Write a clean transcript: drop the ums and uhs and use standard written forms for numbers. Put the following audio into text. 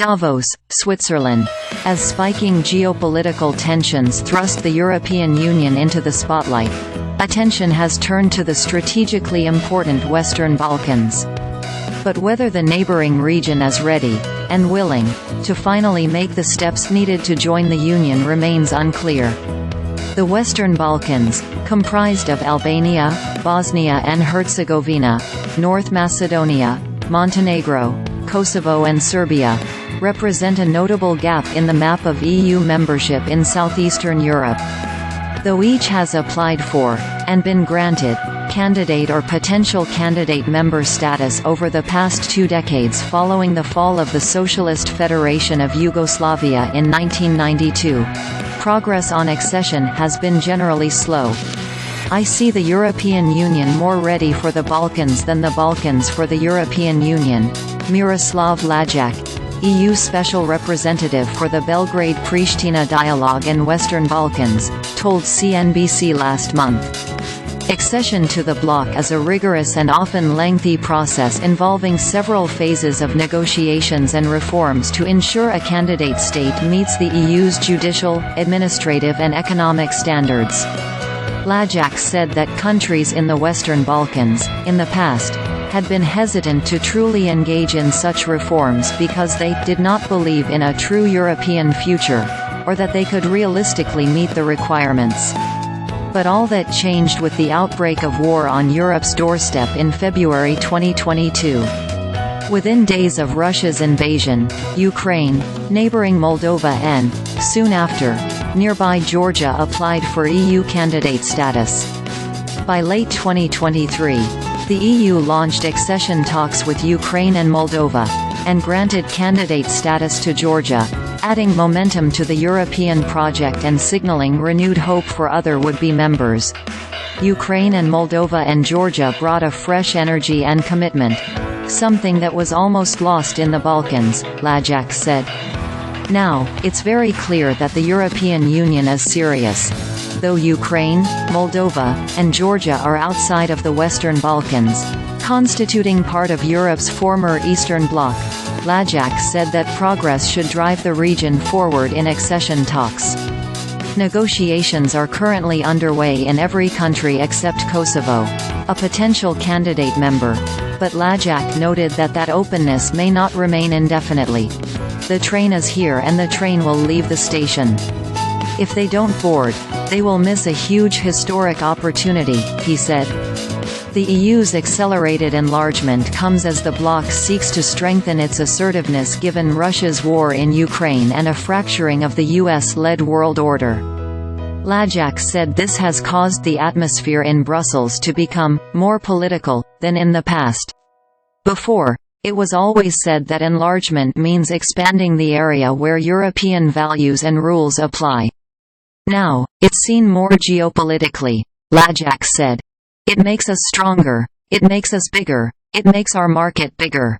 Davos, Switzerland. As spiking geopolitical tensions thrust the European Union into the spotlight, attention has turned to the strategically important Western Balkans. But whether the neighboring region is ready, and willing, to finally make the steps needed to join the Union remains unclear. The Western Balkans, comprised of Albania, Bosnia and Herzegovina, North Macedonia, Montenegro, Kosovo and Serbia, represent a notable gap in the map of EU membership in southeastern Europe. Though each has applied for, and been granted, candidate or potential candidate member status over the past 2 decades following the fall of the Socialist Federation of Yugoslavia in 1992, progress on accession has been generally slow. I see the European Union more ready for the Balkans than the Balkans for the European Union, Miroslav Lajak, EU Special Representative for the Belgrade-Pristina Dialogue in Western Balkans, told CNBC last month. Accession to the bloc is a rigorous and often lengthy process involving several phases of negotiations and reforms to ensure a candidate state meets the EU's judicial, administrative and economic standards. Lajak said that countries in the Western Balkans, in the past, had been hesitant to truly engage in such reforms because they did not believe in a true European future, or that they could realistically meet the requirements. But all that changed with the outbreak of war on Europe's doorstep in February 2022. Within days of Russia's invasion, Ukraine, neighboring Moldova and, soon after, nearby Georgia applied for EU candidate status. By late 2023, the EU launched accession talks with Ukraine and Moldova, and granted candidate status to Georgia, adding momentum to the European project and signaling renewed hope for other would-be members. Ukraine and Moldova and Georgia brought a fresh energy and commitment, something that was almost lost in the Balkans, Lajak said. Now, it's very clear that the European Union is serious. Though Ukraine, Moldova, and Georgia are outside of the Western Balkans, constituting part of Europe's former Eastern Bloc, Lajak said that progress should drive the region forward in accession talks. Negotiations are currently underway in every country except Kosovo, a potential candidate member, but Lajak noted that that openness may not remain indefinitely. The train is here and the train will leave the station. If they don't board, they will miss a huge historic opportunity, he said. The EU's accelerated enlargement comes as the bloc seeks to strengthen its assertiveness given Russia's war in Ukraine and a fracturing of the US-led world order. Lajak said this has caused the atmosphere in Brussels to become more political than in the past. Before, it was always said that enlargement means expanding the area where European values and rules apply. Now, it's seen more geopolitically, Lajak said. It makes us stronger, it makes us bigger, it makes our market bigger.